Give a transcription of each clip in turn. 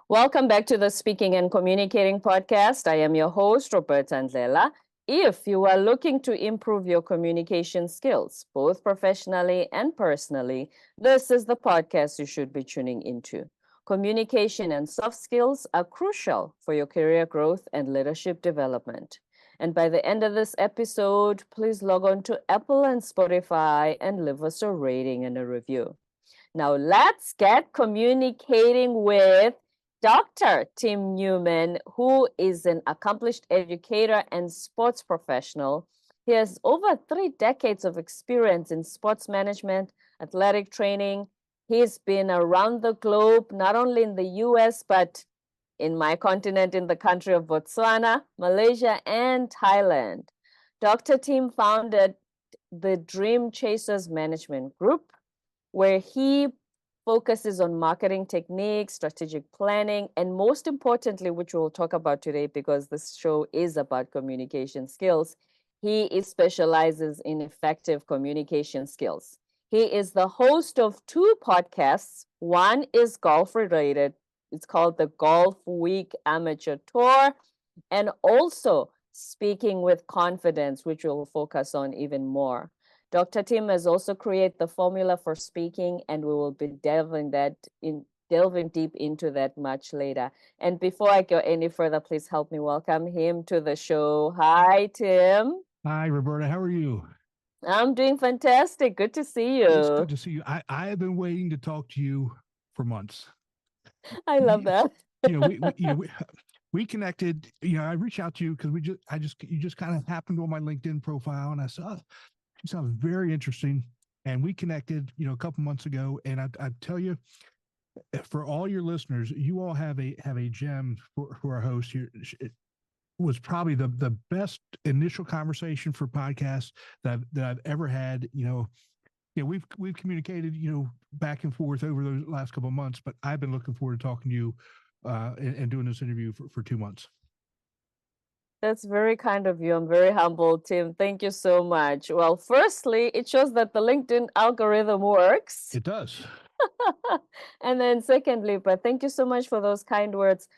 Welcome back to the Speaking and Communicating podcast. I am your host, Roberta Ndlela. If you are looking to improve your communication skills, both professionally and personally, this is the podcast you should be tuning into. Communication and soft skills are crucial for your career growth and leadership development. And by the end of this episode, please log on to Apple and Spotify and leave us a rating and a review. Now let's get communicating with Dr. Tim Newman, who is an accomplished educator and sports professional. He has over 3 decades of experience in sports management, athletic training. He's been around the globe, not only in the US, but in my continent, in the country of Botswana, Malaysia, and Thailand. Dr. Tim founded the Dream Chasers Management Group, where he focuses on marketing techniques, strategic planning, and most importantly, which we'll talk about today because this show is about communication skills, he specializes in effective communication skills. He is the host of 2 podcasts. One is golf related. It's called the Golf Week Amateur Tour, and also Speaking with Confidence, which we'll focus on even more. Dr. Tim has also created the formula for speaking, and we will be delving deep into that much later. And before I go any further, please help me welcome him to the show. Hi, Tim. Hi, Roberta. How are you? I'm doing fantastic. Good to see you. It's good to see you. I have been waiting to talk to you for months. I love that. We connected. I reached out to you because you just kind of happened on my LinkedIn profile, and I saw you sound very interesting. And we connected, a couple months ago. And I tell you, for all your listeners, you all have a gem for our host here. It was probably the best initial conversation for podcasts that I've ever had. We've communicated, back and forth over those last couple of months, but I've been looking forward to talking to you and doing this interview for 2 months. That's very kind of you. I'm very humbled, Tim. Thank you so much. Well, firstly, it shows that the LinkedIn algorithm works. It does. And then secondly, but thank you so much for those kind words.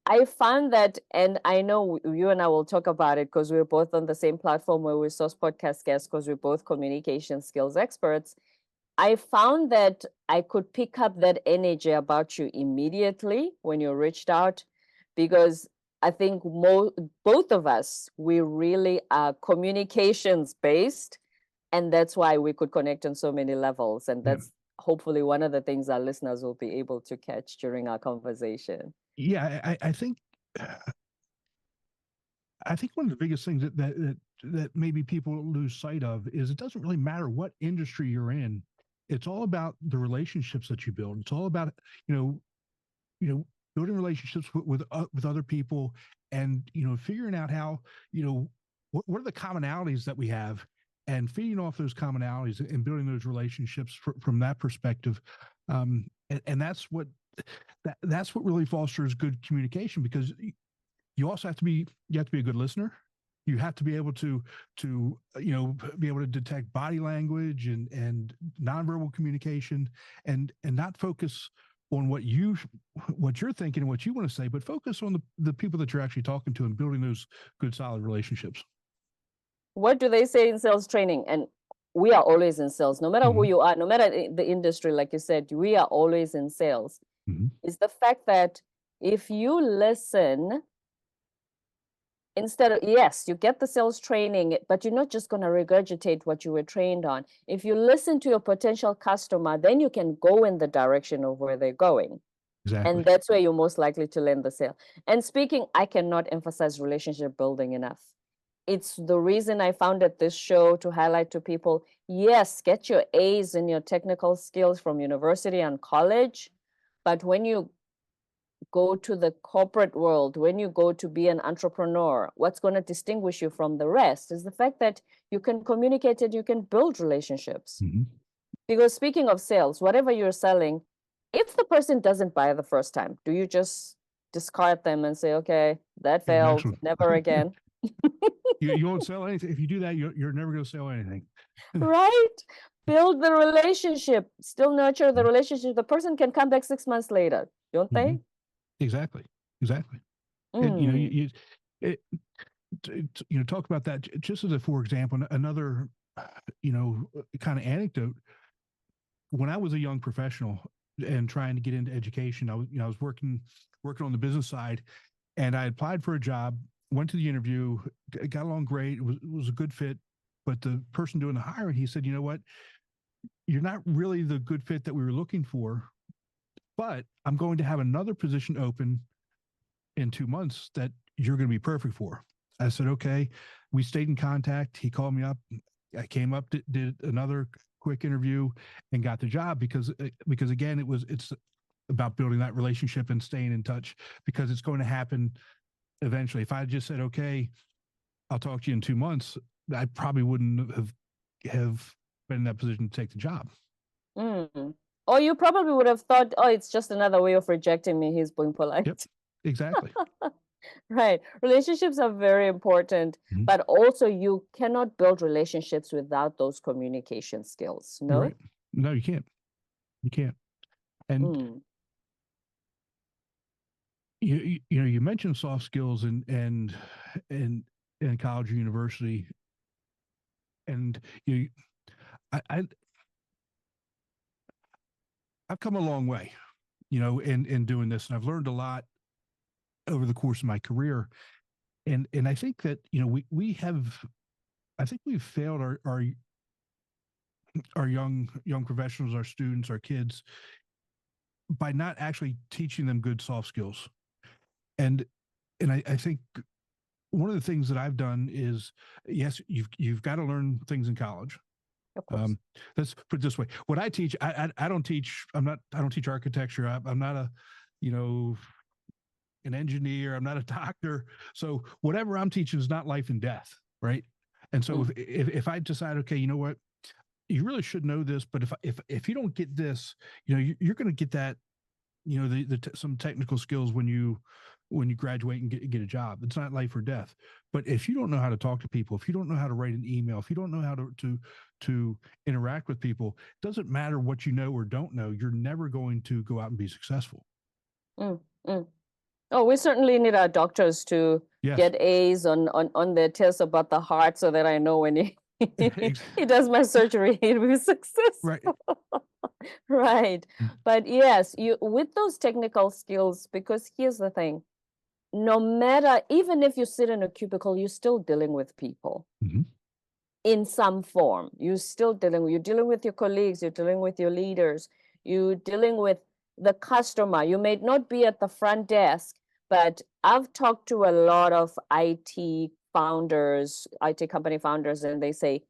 I found that, and I know you and I will talk about it because we're both on the same platform where we source podcast guests because we're both communication skills experts. I found that I could pick up that energy about you immediately when you reached out, because I think both of us, we really are communications based, and that's why we could connect on so many levels. And that's hopefully one of the things our listeners will be able to catch during our conversation. Yeah, I think one of the biggest things that maybe people lose sight of is it doesn't really matter what industry you're in. It's all about the relationships that you build. It's all about, building relationships with other people, and, figuring out how, what are the commonalities that we have, and feeding off those commonalities and building those relationships from that perspective. And that's what really fosters good communication, because you also have to be a good listener. You have to be able to be able to detect body language and nonverbal communication, and not focus on what you're thinking and what you want to say, but focus on the people that you're actually talking to and building those good, solid relationships. What do they say in sales training? And we are always in sales, no matter who you are, no matter the industry, like you said, we are always in sales. Is the fact that if you listen, instead of, yes, you get the sales training, but you're not just going to regurgitate what you were trained on. If you listen to your potential customer, then you can go in the direction of where they're going. Exactly. And that's where you're most likely to land the sale. And speaking, I cannot emphasize relationship building enough. It's the reason I founded this show, to highlight to people, yes, get your A's in your technical skills from university and college, but when you go to the corporate world, when you go to be an entrepreneur, what's going to distinguish you from the rest is the fact that you can communicate and you can build relationships. Because speaking of sales, whatever you're selling, if the person doesn't buy the first time, do you just discard them and say, okay, that failed, never again? You won't sell anything. If you do that, you're never going to sell anything. Right? Build the relationship, still nurture the relationship. The person can come back 6 months later, don't they? Exactly. Exactly. And, Mm, it, talk about that just as a, for example, another, kind of anecdote. When I was a young professional and trying to get into education, I was working on the business side, and I applied for a job, went to the interview, got along great. It was a good fit, but the person doing the hiring, he said, you know what, you're not really the good fit that we were looking for, but I'm going to have another position open in 2 months that you're going to be perfect for. I said, okay. We stayed in contact. He called me up. I came up, did another quick interview, and got the job because again, it's about building that relationship and staying in touch, because it's going to happen eventually. If I just said, okay, I'll talk to you in 2 months, I probably wouldn't have been in that position to take the job. mm. Or you probably would have thought, oh, it's just another way of rejecting me. He's being polite. Yep, exactly. Right. Relationships are very important, Mm-hmm. but also you cannot build relationships without those communication skills. You're No? right. No, you can't. You can't. And Mm, you mentioned soft skills and in college or university, and I, I I've come a long way, in doing this, and I've learned a lot over the course of my career. And I think that we have, I think we've failed our young professionals, our students, our kids, by not actually teaching them good soft skills. And I think one of the things that I've done is, yes, you've got to learn things in college. of course. Let's put it this way: what I teach, I don't teach. I don't teach architecture. I'm not a, you know, an engineer. I'm not a doctor. So whatever I'm teaching is not life and death, right? And so Mm, if I decide, okay, you know what, you really should know this, but if you don't get this, you're going to get that, some technical skills when you graduate and get a job. It's not life or death. But if you don't know how to talk to people, if you don't know how to write an email, if you don't know how to interact with people, it doesn't matter what you know or don't know, you're never going to go out and be successful. mm, mm. Oh, we certainly need our doctors to Yes. get A's on their tests about the heart so that I know when he does my surgery, he'll be Right. successful. Right. But yes, you with those technical skills, because here's the thing, no matter, even if you sit in a cubicle, you're still dealing with people Mm-hmm. in some form. You're dealing with your colleagues, you're dealing with your leaders, you're dealing with the customer. You may not be at the front desk, but I've talked to a lot of IT founders, IT company founders, and they say,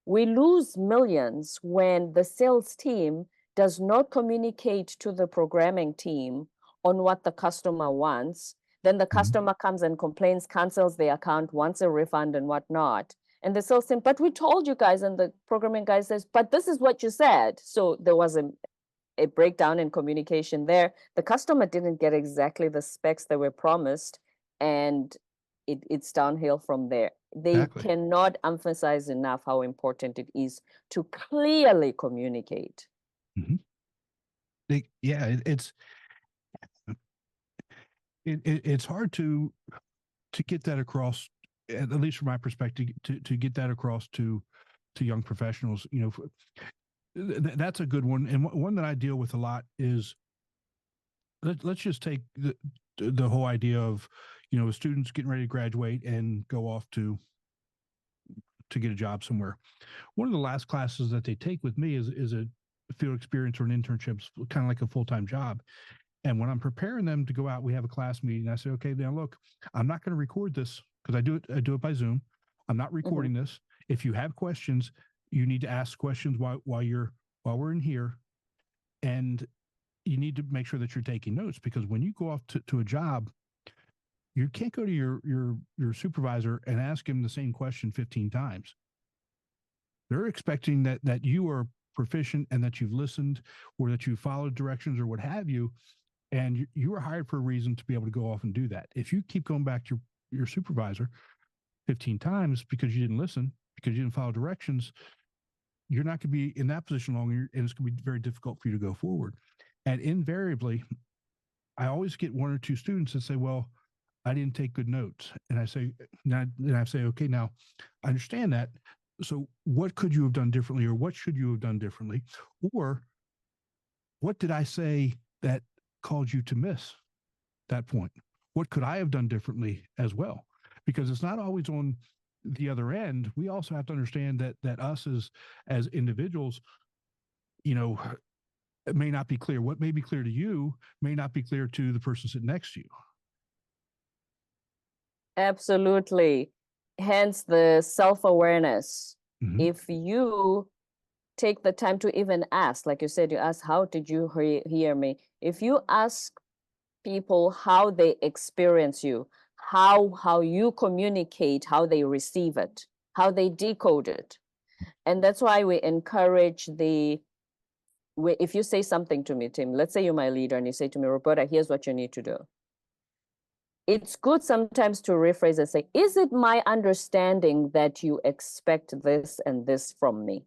we lose millions when the sales team does not communicate to the programming team on what the customer wants. Then the Mm-hmm. customer comes and complains, cancels the account, wants a refund and whatnot. And the sales team, but we told you guys, and the programming guy says, but this is what you said. So there was a breakdown in communication there. The customer didn't get exactly the specs that were promised, and it's downhill from there. They Exactly. cannot emphasize enough how important it is to clearly communicate. Mm-hmm. Yeah, it's hard to get that across, at least from my perspective, to get that across to young professionals. That's a good one, and one that I deal with a lot is, let's just take the whole idea of, students getting ready to graduate and go off to get a job somewhere. One of the last classes that they take with me is a field experience or an internship, kind of like a full-time job. And when I'm preparing them to go out, we have a class meeting. I say, okay, now look, I'm not going to record this because I do it by Zoom. I'm not recording this. If you have questions, you need to ask questions while we're in here. And you need to make sure that you're taking notes, because when you go off to a job, you can't go to your supervisor and ask him the same question 15 times. They're expecting that you are proficient and that you've listened or that you followed directions or what have you. And you were hired for a reason to be able to go off and do that. If you keep going back to your supervisor 15 times because you didn't listen, because you didn't follow directions, you're not going to be in that position longer, and it's going to be very difficult for you to go forward. And invariably, I always get one or two students that say, well, I didn't take good notes. And I say, okay, now I understand that. So what could you have done differently, or what should you have done differently? Or what did I say that caused you to miss that point? What could I have done differently as well? Because it's not always on the other end. We also have to understand that us as individuals, you know, it may not be clear. What may be clear to you may not be clear to the person sitting next to you. Absolutely. Hence the self-awareness. Mm-hmm. If you take the time to even ask, like you said, you ask, how did you hear me? If you ask people how they experience you, how you communicate, how they receive it, how they decode it. And that's why we encourage if you say something to me, Tim, let's say you're my leader and you say to me, Roberta, here's what you need to do. It's good sometimes to rephrase and say, is it my understanding that you expect this and this from me?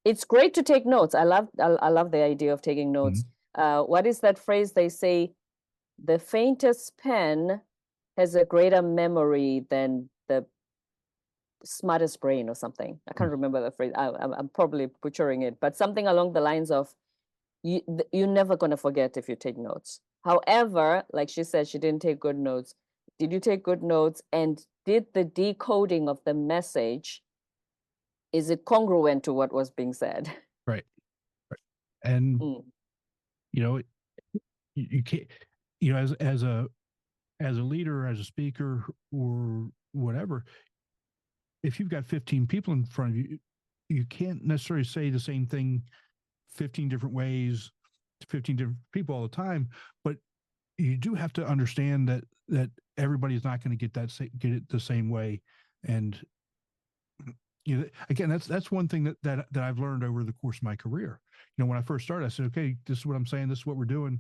It's great to take notes. I love the idea of taking notes. Mm-hmm. What is that phrase they say? The faintest pen has a greater memory than the smartest brain or something. I can't remember the phrase. I'm probably butchering it, but something along the lines of, you're never going to forget if you take notes. However, like she said, she didn't take good notes. Did you take good notes? And did the decoding of the message, is it congruent to what was being said? Right. And, you know, you can't, you know, as a leader, as a speaker, or whatever, if you've got 15 people in front of you, you can't necessarily say the same thing 15 different ways to 15 different people all the time, but you do have to understand that everybody's not going to get it the same way. And, you know, again, that's one thing that I've learned over the course of my career. You know, when I first started, I said, okay, this is what I'm saying, this is what we're doing.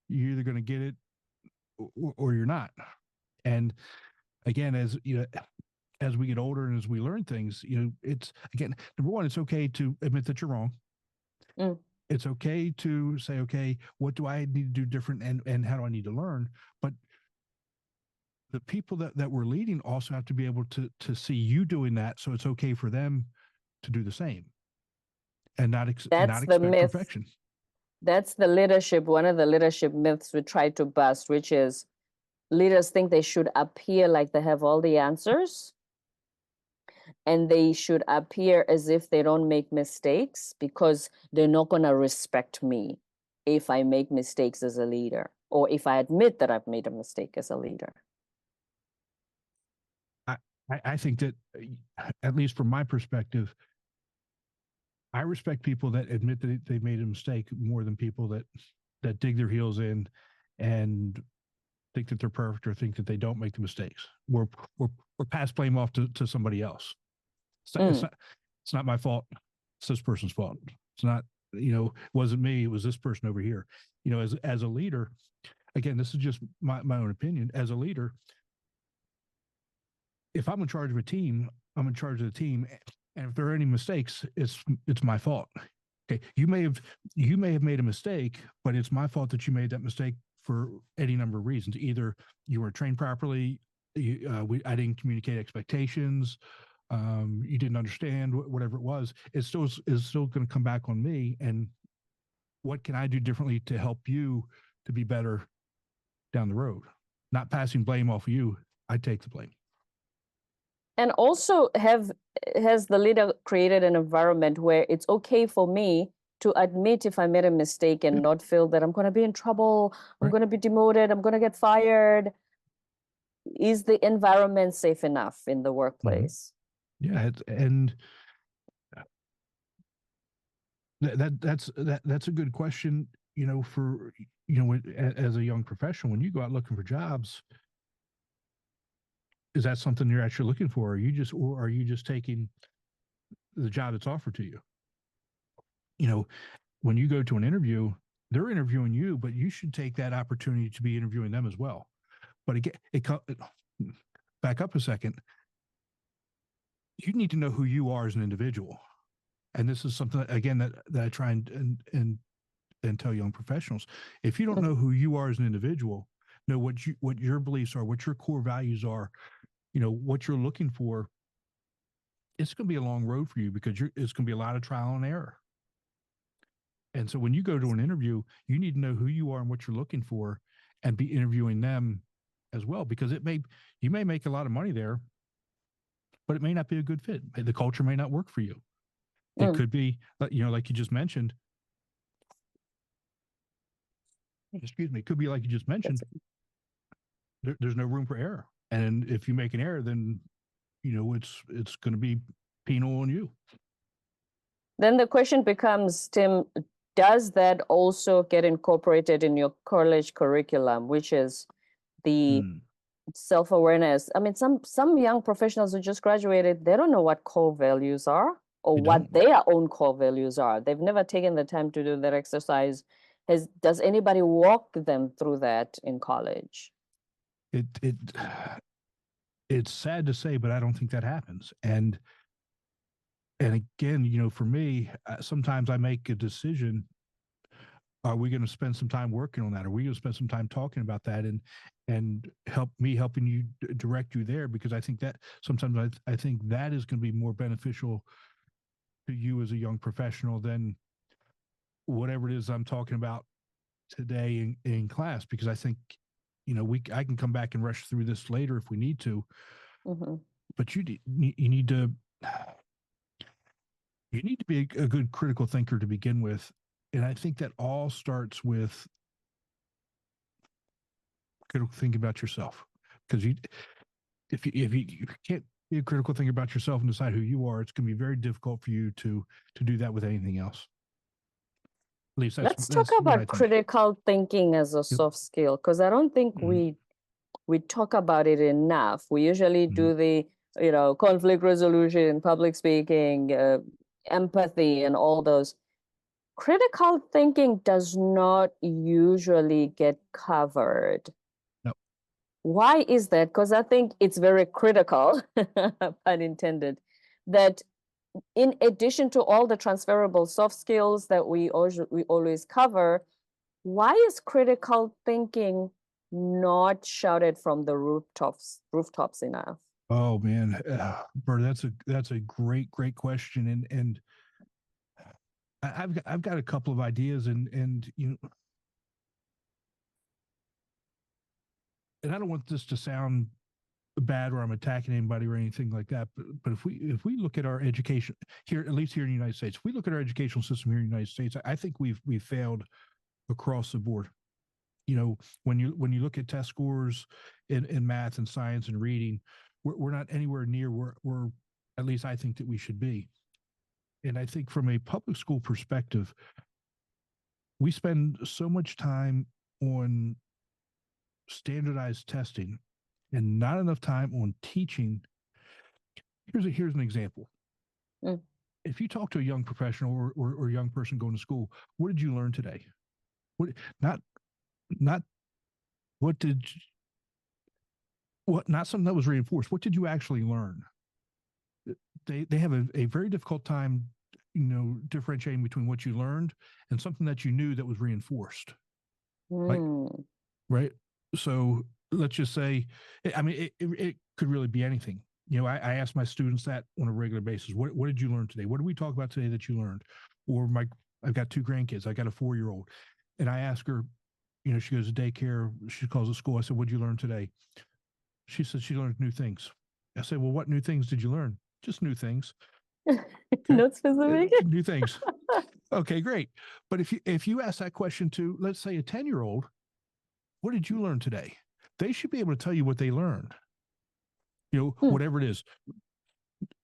You're either going to get it or you're not. And again, as you know, as we get older and as we learn things, you know, it's, again, number one, it's okay to admit that you're wrong. It's okay to say, okay, what do I need to do different, and how do I need to learn? But the people that we're leading also have to be able to see you doing that, so it's okay for them to do the same, and not expect perfection. That's the leadership. One of the leadership myths we try to bust, which is leaders think they should appear like they have all the answers, and they should appear as if they don't make mistakes, because they're not going to respect me if I make mistakes as a leader, or if I admit that I've made a mistake as a leader. I think that, at least from my perspective, I respect people that admit that they made a mistake more than people that dig their heels in and think that they're perfect, or think that they don't make the mistakes. We're pass blame off to somebody else. It's not my fault. It's this person's fault. It's not, you know, it wasn't me. It was this person over here. You know, as a leader, again, this is just my own opinion. As a leader, if I'm in charge of a team, I'm in charge of the team. And if there are any mistakes, it's my fault. Okay. You may have made a mistake, but it's my fault that you made that mistake for any number of reasons. Either you weren't trained properly, I didn't communicate expectations, you didn't understand, whatever it was. It still is still going to come back on me. And what can I do differently to help you to be better down the road? Not passing blame off of you. I take the blame. And also, has the leader created an environment where it's okay for me to admit if I made a mistake and not feel that I'm going to be in trouble, I'm going to be demoted, I'm going to get fired? Is the environment safe enough in the workplace? Yeah, and that's a good question. You know, for, you know, as a young professional, when you go out looking for jobs, is that something you're actually looking for? Or are you just taking the job that's offered to you? You know, when you go to an interview, they're interviewing you, but you should take that opportunity to be interviewing them as well. But again, back up a second. You need to know who you are as an individual. And this is something, again, that I try and and tell young professionals. If you don't know who you are as an individual, know what your beliefs are, what your core values are, what you're looking for, it's going to be a long road for you because it's going to be a lot of trial and error. And so when you go to an interview, you need to know who you are and what you're looking for and be interviewing them as well, because you may make a lot of money there, but it may not be a good fit. The culture may not work for you. It could be, like you just mentioned, it could be like you just mentioned, there's no room for error. And if you make an error, then, it's going to be penal on you. Then the question becomes, Tim, does that also get incorporated in your college curriculum, which is the self-awareness? I mean, some young professionals who just graduated, they don't know what core values are or what their own core values are. They've never taken the time to do that exercise. Does anybody walk them through that in college? It's sad to say, but I don't think that happens. And again, for me, sometimes I make a decision. Are we going to spend some time working on that? Are we going to spend some time talking about that and helping you direct you there? Because I think that sometimes I think that is going to be more beneficial to you as a young professional than whatever it is I'm talking about today in class. Because I think, I can come back and rush through this later if we need to. But you need to be a good critical thinker to begin with. And I think that all starts with critical thinking about yourself. Because if you can't be a critical thinker about yourself and decide who you are, it's going to be very difficult for you to do that with anything else. At least Let's talk about critical thinking as a soft skill, because I don't think we talk about it enough. We usually do the conflict resolution, public speaking, empathy, and all those. Critical thinking does not usually get covered. No. Why is that? Because I think it's very critical, pun intended, that in addition to all the transferable soft skills that we always cover, why is critical thinking not shouted from the rooftops enough? Oh man, Bert, that's a great question, and I've got a couple of ideas, and and I don't want this to sound bad or I'm attacking anybody or anything like that, but if we look at our education here, at least here in the United States, if we look at our educational system here in the United States, I think we've failed across the board. When you look at test scores in math and science and reading, we're not anywhere near where at least I think that we should be. And I think from a public school perspective, we spend so much time on standardized testing and not enough time on teaching. Here's an example. If you talk to a young professional or young person going to school, what did you learn today? Not not something that was reinforced. What did you actually learn? They have a very difficult time, differentiating between what you learned and something that you knew that was reinforced. Right. So let's just say, I mean, it could really be anything. I ask my students that on a regular basis. What did you learn today? What did we talk about today that you learned? Or I've got 2 grandkids. I got a 4-year-old, and I ask her, she goes to daycare. She calls the school. I said, "What did you learn today?" She said she learned new things. I said, "Well, what new things did you learn?" "Just new things." Not specific. New things. Okay, great. But if you ask that question to, let's say, a 10-year-old, what did you learn today? They should be able to tell you what they learned. Whatever it is.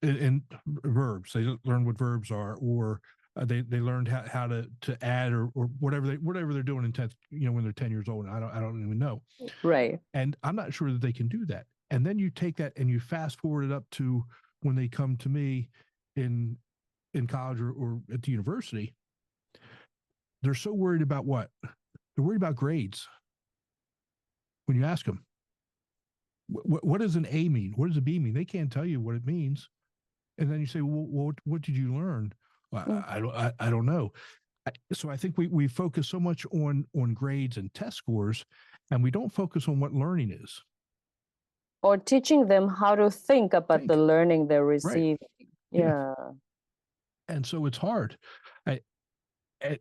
And verbs, they learn what verbs are, or they learned how to add or whatever they're doing in 10th, when they're 10 years old. I don't even know. Right. And I'm not sure that they can do that. And then you take that and you fast forward it up to when they come to me in college or at the university. They're so worried about what? They're worried about grades. When you ask them, what does an A mean? What does a B mean? They can't tell you what it means. And then you say, well, what did you learn? Well, I don't know. So I think we focus so much on grades and test scores, and we don't focus on what learning is. Or teaching them how to think about the learning they're Right. receiving. Yeah. And so it's hard. I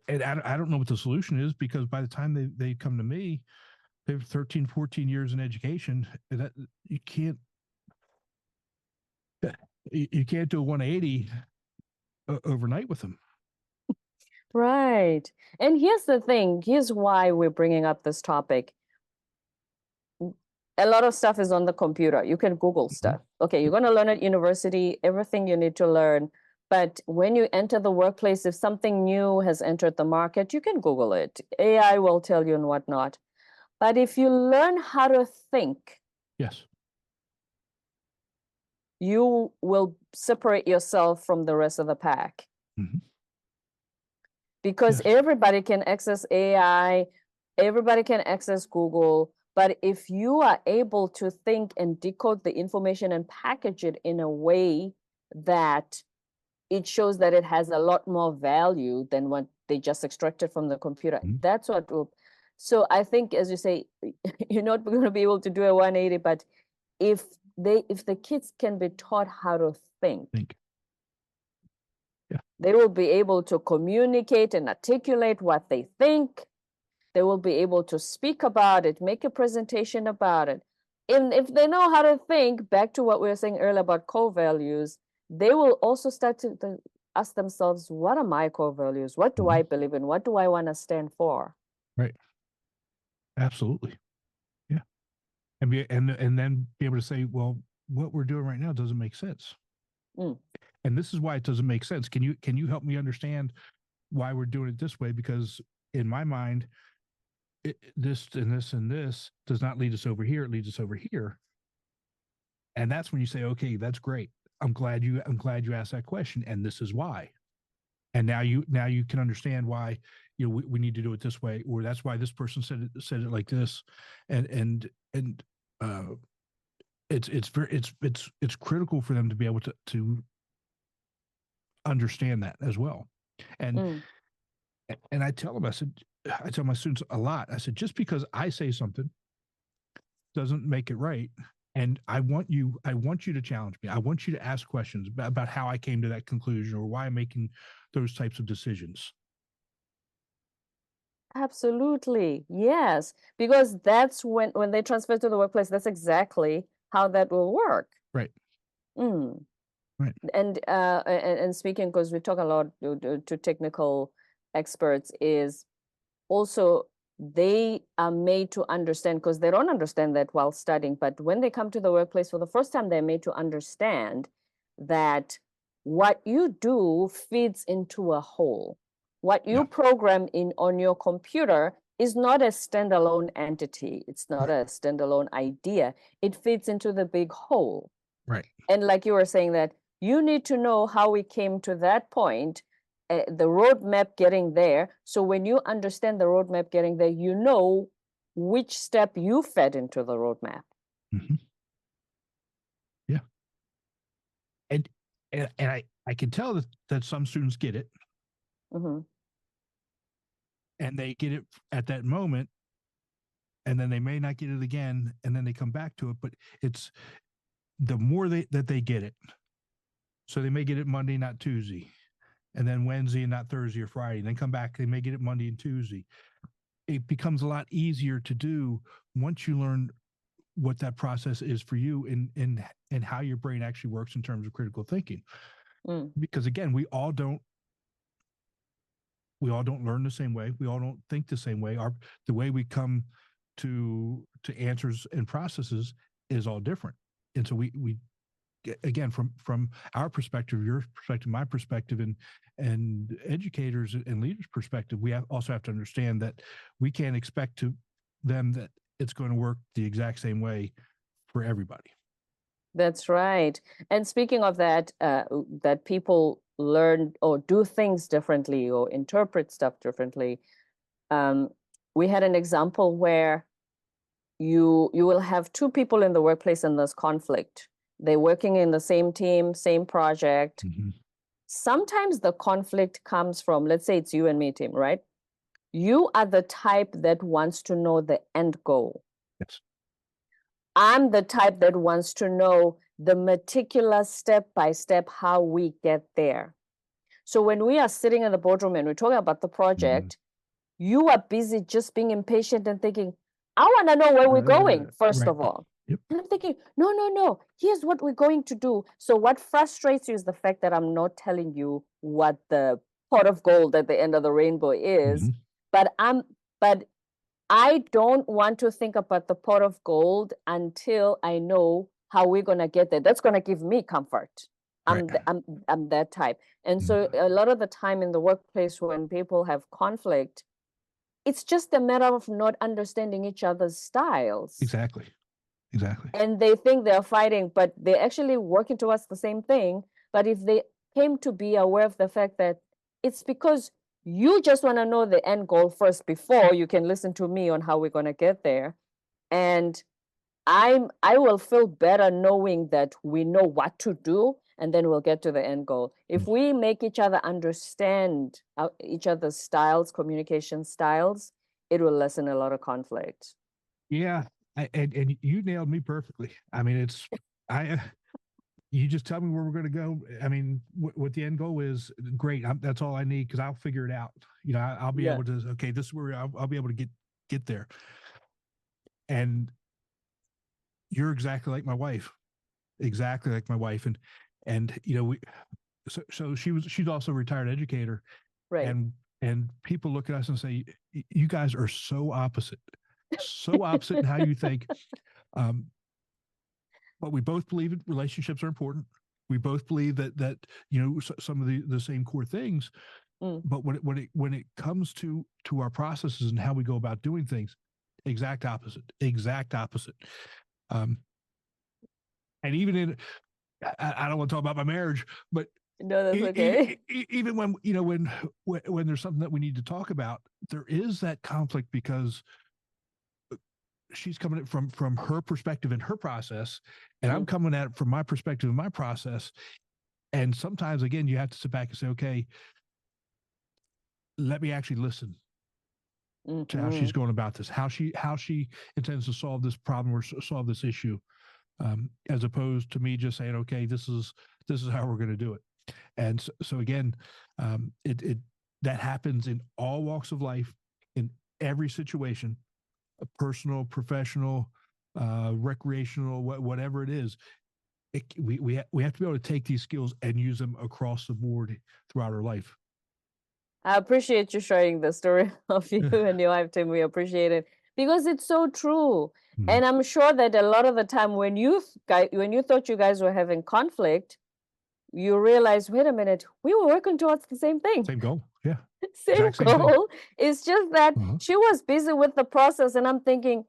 don't know what the solution is, because by the time they come to me, they have 13, 14 years in education. That you can't do a 180 overnight with them. Right. And here's the thing. Here's why we're bringing up this topic. A lot of stuff is on the computer. You can Google stuff. Okay, you're going to learn at university, everything you need to learn. But when you enter the workplace, if something new has entered the market, you can Google it. AI will tell you and whatnot. But if you learn how to think, Yes, you will separate yourself from the rest of the pack. Because yes. everybody can access AI, everybody can access Google. But if you are able to think and decode the information and package it in a way that it shows that it has a lot more value than what they just extracted from the computer, that's what will. So I think, as you say, you're not going to be able to do a 180, but if the kids can be taught how to think. Yeah. They will be able to communicate and articulate what they think. They will be able to speak about it, make a presentation about it. And if they know how to think, back to what we were saying earlier about core values, they will also start to ask themselves, what are my core values? What do I believe in? What do I want to stand for? Right. Absolutely. Yeah. And then be able to say, well, what we're doing right now doesn't make sense. And this is why it doesn't make sense. Can you help me understand why we're doing it this way? Because in my mind, this and this and this does not lead us over here. It leads us over here. And that's when you say, okay, that's great. I'm glad you asked that question, and this is why. And now you can understand why, we need to do it this way, or that's why this person said it like this, and it's critical for them to be able to understand that as well. And I tell them, I tell my students a lot. I said, just because I say something doesn't make it right. And I want you to challenge me. I want you to ask questions about how I came to that conclusion, or why I'm making those types of decisions. Absolutely. Yes. Because that's when they transfer to the workplace, that's exactly how that will work. Right. Right. And speaking, because we talk a lot to technical experts, is also they are made to understand, because they don't understand that while studying, but when they come to the workplace for the first time, they're made to understand that what you do feeds into a whole. What you program in on your computer is not a standalone entity. It's not a standalone idea. It fits into the big whole. Right. And like you were saying, that you need to know how we came to that point, the roadmap getting there. So when you understand the roadmap getting there, you know which step you fed into the roadmap. Yeah. And I can tell that some students get it. And they get it at that moment, and then they may not get it again, and then they come back to it. But it's the more that they get it. So they may get it Monday, not Tuesday, and then Wednesday and not Thursday or Friday, and then come back. They may get it Monday and Tuesday. It becomes a lot easier to do once you learn what that process is for you, and how your brain actually works in terms of critical thinking. Because again, we all don't learn the same way. We all don't think the same way. The way we come to answers and processes is all different. And so we again, from our perspective, your perspective, my perspective, and educators and leaders' perspective, we also have to understand that we can't expect them that it's going to work the exact same way for everybody. That's right. And speaking of that, that people learn or do things differently or interpret stuff differently. We had an example where you will have two people in the workplace and there's conflict. They're working in the same team, same project, sometimes the conflict comes from, let's say it's you and me, Tim, right? You are the type that wants to know the end goal. Yes. I'm the type that wants to know the meticulous step by step how we get there. So when we are sitting in the boardroom and we're talking about the project, you are busy just being impatient and thinking, I want to know where we're going, first Right. of all. Yep. And I'm thinking, no, here's what we're going to do. So what frustrates you is the fact that I'm not telling you what the pot of gold at the end of the rainbow is, but I don't want to think about the pot of gold until I know how we're going to get there. That's going to give me comfort. I'm that type. And so a lot of the time in the workplace when people have conflict, it's just a matter of not understanding each other's styles. Exactly. And they think they're fighting, but they're actually working towards the same thing. But if they came to be aware of the fact that it's because you just want to know the end goal first before you can listen to me on how we're going to get there. And I will feel better knowing that we know what to do, and then we'll get to the end goal. If we make each other understand each other's styles, communication styles, it will lessen a lot of conflict. Yeah, and you nailed me perfectly. I mean, you just tell me where we're going to go. I mean, what the end goal is, great. That's all I need because I'll figure it out. You know, I'll be able to. Okay, this is where I'll be able to get there. And you're exactly like my wife, and you know so she's also a retired educator, right? And people look at us and say, you guys are so opposite in how you think. But we both believe that relationships are important. We both believe that you know some of the same core things. But when it comes to our processes and how we go about doing things, exact opposite. And even in, I don't want to talk about my marriage, but no, that's okay. Even when you know when there's something that we need to talk about, there is that conflict because she's coming at it from her perspective and her process, and I'm coming at it from my perspective and my process. And sometimes, again, you have to sit back and say, okay, let me actually listen to how she's going about this, how she intends to solve this problem or solve this issue, as opposed to me just saying, okay, this is how we're going to do it. And so again, that happens in all walks of life, in every situation, personal, professional, recreational, whatever it is. We have to be able to take these skills and use them across the board throughout our life. I appreciate you sharing the story of you and your wife, Tim. We appreciate it because it's so true. And I'm sure that a lot of the time when you thought you guys were having conflict, you realize, wait a minute, we were working towards the same thing. Same goal. Yeah. Same goal. It's just that she was busy with the process, and I'm thinking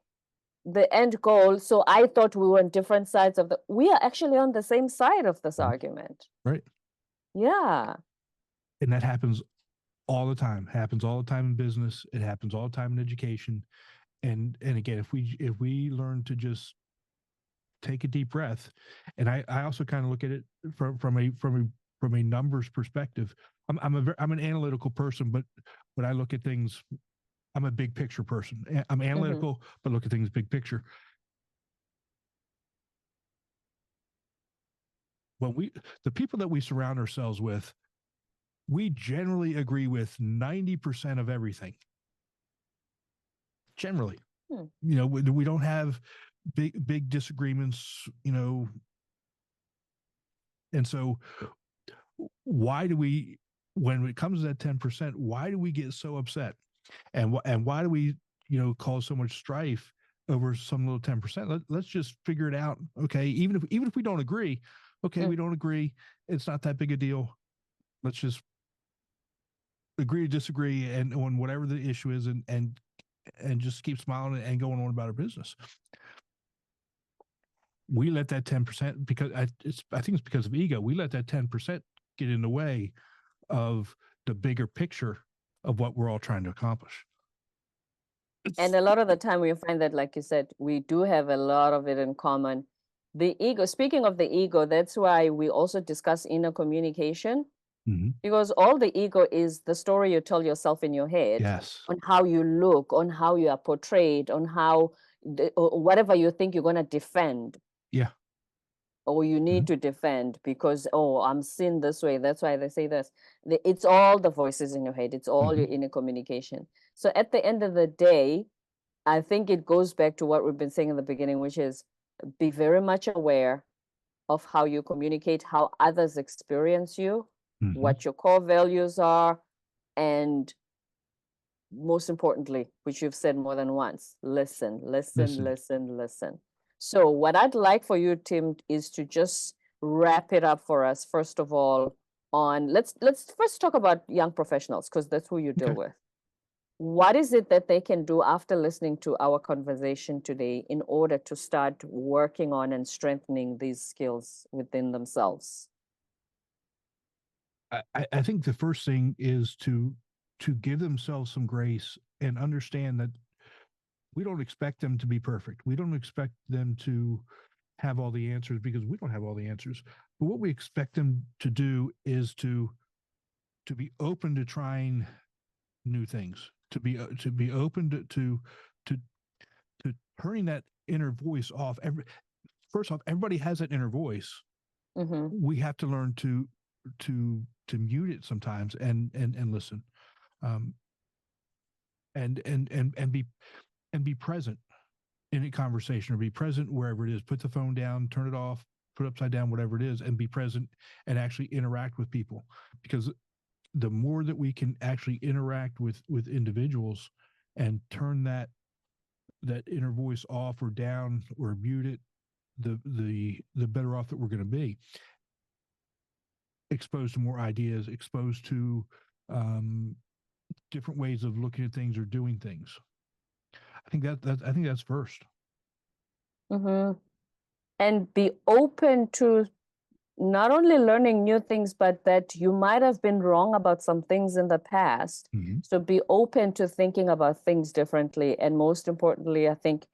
the end goal. So I thought we were on different sides of we are actually on the same side of this argument. Right. Yeah. And that happens all the time. Happens all the time in business. It happens all the time in education. And again, if we learn to just take a deep breath, and I also kind of look at it from a numbers perspective. I'm an analytical person, but when I look at things, I'm a big picture person. I'm analytical, but look at things big picture. When the people that we surround ourselves with, we generally agree with 90% of everything. Generally, you know, we don't have big disagreements, you know. And so why do we, when it comes to that 10%, why do we get so upset? And why do we, you know, cause so much strife over some little 10%? Let's just figure it out. Okay. Even if we don't agree, okay, we don't agree. It's not that big a deal. Let's just agree to disagree and on whatever the issue is and just keep smiling and going on about our business. We let that 10%, because I think it's because of ego. We let that 10% get in the way of the bigger picture of what we're all trying to accomplish. And a lot of the time we find that, like you said, we do have a lot of it in common. The ego, speaking of the ego, that's why we also discuss inner communication, Because all the ego is the story you tell yourself in your head Yes. on how you look, on how you are portrayed, on how or whatever you think you're going to defend. Yeah. Or you need to defend because, oh, I'm seen this way. That's why they say this. It's all the voices in your head. It's all your inner communication. So at the end of the day, I think it goes back to what we've been saying in the beginning, which is be very much aware of how you communicate, how others experience you, what your core values are, and most importantly, which you've said more than once, listen. So what I'd like for you, Tim, is to just wrap it up for us. First of all, on let's first talk about young professionals, because that's who you deal with. What is it that they can do after listening to our conversation today in order to start working on and strengthening these skills within themselves? I think the first thing is to give themselves some grace and understand that we don't expect them to be perfect. We don't expect them to have all the answers, because we don't have all the answers. But what we expect them to do is to be open to trying new things, to be open to turning that inner voice off. First off, everybody has that inner voice. We have to learn to mute it sometimes and listen, and be present in a conversation, or be present wherever it is. Put the phone down, turn it off, put it upside down, whatever it is, and be present and actually interact with people. Because the more that we can actually interact with individuals and turn that inner voice off or down or mute it, the better off that we're going to be. Exposed to more ideas, exposed to different ways of looking at things or doing things. I think that's first. And be open to not only learning new things, but that you might have been wrong about some things in the past. So be open to thinking about things differently. And most importantly, I think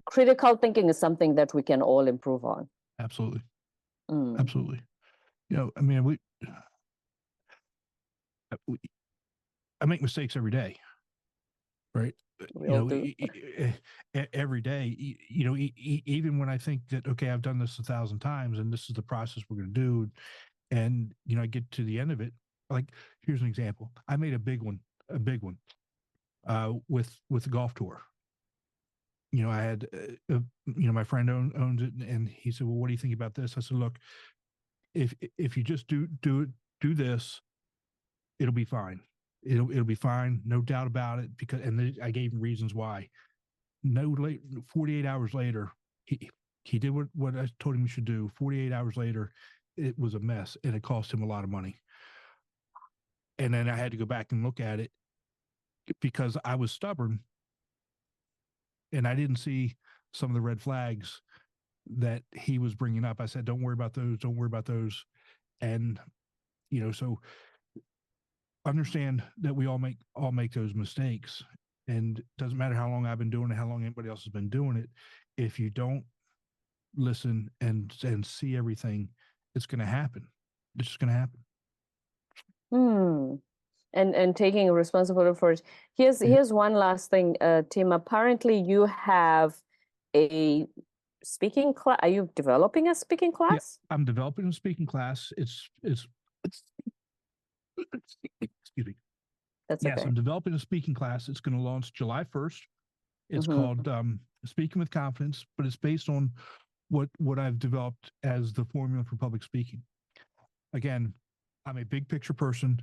critical thinking is something that we can all improve on. Absolutely. Absolutely. I mean, I make mistakes every day, right? Every day, even when I think that, okay, I've done this 1,000 times and this is the process we're going to do. And, I get to the end of it. Like, here's an example. I made a big one with the golf tour. I had, my friend owns it, and he said, well, what do you think about this? I said, look, if you just do this, it'll be fine. It'll be fine, no doubt about it. Because, and I gave him reasons why. 48 hours later, he did what I told him he should do. 48 hours later, it was a mess, and it cost him a lot of money. And then I had to go back and look at it because I was stubborn, and I didn't see some of the red flags that he was bringing up. I said, don't worry about those. Don't worry about those. And, so understand that we all make those mistakes, and it doesn't matter how long I've been doing it, how long anybody else has been doing it. If you don't listen and see everything, it's going to happen. It's just going to happen. And taking responsibility for it. Here's one last thing, Tim. Apparently, you have a speaking class. Are you developing a speaking class? Yeah, I'm developing a speaking class. It's excuse me. That's yes, okay. I'm developing a speaking class. It's going to launch July 1st. It's called Speaking with Confidence, but it's based on what I've developed as the formula for public speaking. Again, I'm a big picture person,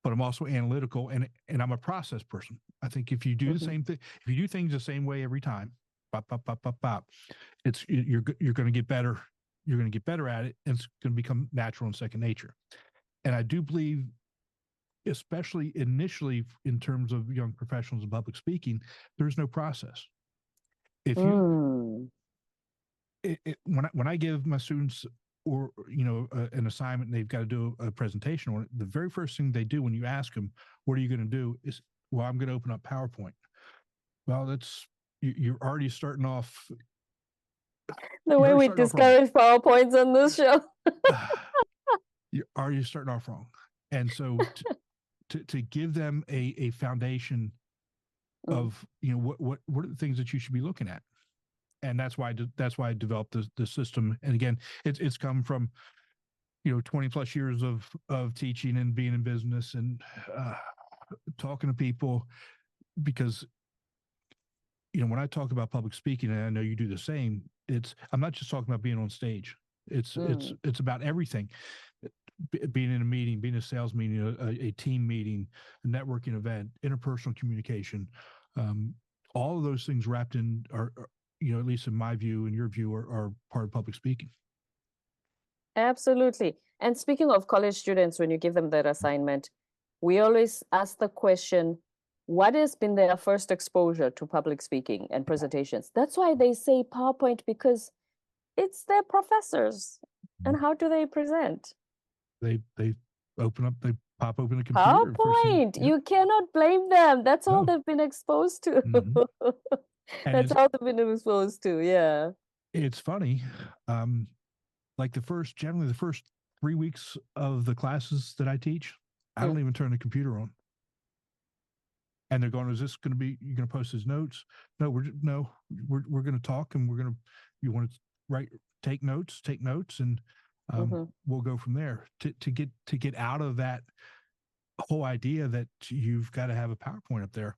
but I'm also analytical, and I'm a process person. I think if you do the same thing, if you do things the same way every time, it's you're going to get better. You're going to get better at it, and it's going to become natural and second nature. And I do believe, especially initially in terms of young professionals in public speaking, there's no process. If you when I give my students or an assignment and they've got to do a presentation on it, the very first thing they do when you ask them, what are you going to do, is, well, I'm going to open up PowerPoint. Well, that's you're already starting off the way we discourage PowerPoints on this show. you're already starting off wrong. And so to give them a foundation of, what are the things that you should be looking at. And that's why I developed the system. And again, it's come from 20 plus years of teaching and being in business and talking to people, because when I talk about public speaking, and I know you do the same, I'm not just talking about being on stage. It's about everything. Being in a meeting, being a sales meeting, a team meeting, a networking event, interpersonal communication, all of those things wrapped in are at least in my view and your view, are part of public speaking. Absolutely. And speaking of college students, when you give them that assignment, we always ask the question, what has been their first exposure to public speaking and presentations? That's why they say PowerPoint, because it's their professors. And how do they present? They pop open a computer. PowerPoint. Yep. You cannot blame them. That's all No. they've been exposed to. That's all they've been exposed to. Yeah. It's funny. Like generally the first 3 weeks of the classes that I teach, I don't even turn the computer on. And they're going, is this going to be, you're going to post his notes? No, we're going to talk, and you want to take notes, and we'll go from there to get out of that whole idea that you've got to have a PowerPoint up there.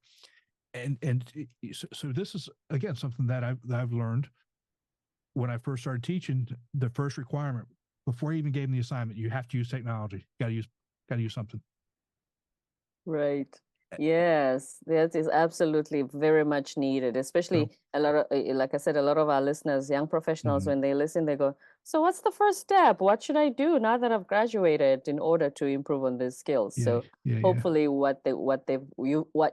And so this is, again, something that I've learned when I first started teaching. The first requirement before I even gave them the assignment, you have to use technology. Got to use something. Right. Yes, that is absolutely very much needed, especially a lot of, like I said, a lot of our listeners, young professionals, when they listen, they go, so what's the first step? What should I do now that I've graduated in order to improve on these skills? Hopefully what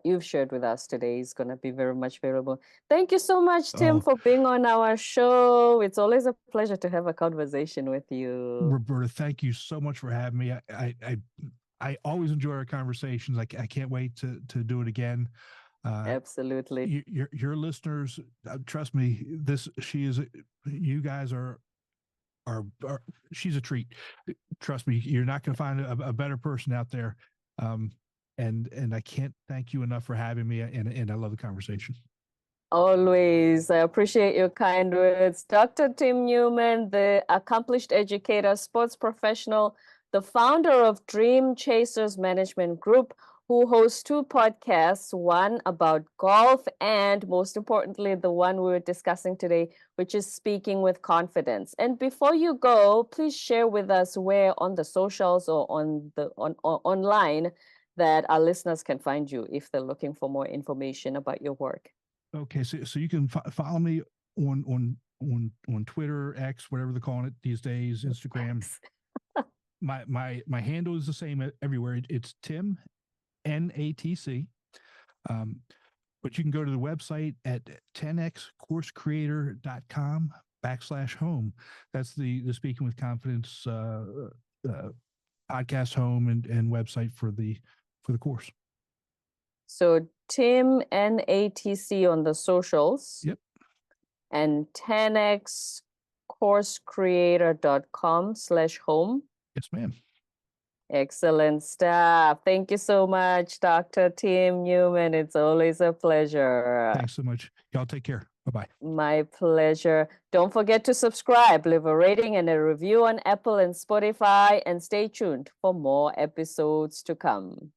you've shared with us today is going to be very much valuable. Thank you so much, Tim, for being on our show. It's always a pleasure to have a conversation with you. Roberta, thank you so much for having me. I always enjoy our conversations. I can't wait to do it again. Absolutely. Your listeners, trust me, you guys are she's a treat. Trust me, you're not going to find a better person out there. And I can't thank you enough for having me. And I love the conversation. Always. I appreciate your kind words. Dr. Tim Newman, the accomplished educator, sports professional, the founder of Dream Chasers Management Group, who hosts 2 podcasts, one about golf and, most importantly, the one we were discussing today, which is Speaking with Confidence. And before you go, please share with us where on the socials or online that our listeners can find you if they're looking for more information about your work. Okay, so you can follow me on Twitter, X, whatever they're calling it these days, Instagram. My handle is the same everywhere. It's Tim, NATC. But you can go to the website at 10xcoursecreator.com/home. That's the Speaking with Confidence podcast home and website for the course. So Tim, NATC on the socials. Yep. And 10xcoursecreator.com/home. Yes, ma'am. Excellent stuff. Thank you so much, Dr. Tim Newman. It's always a pleasure. Thanks so much. Y'all take care. Bye-bye. My pleasure. Don't forget to subscribe, leave a rating and a review on Apple and Spotify, and stay tuned for more episodes to come.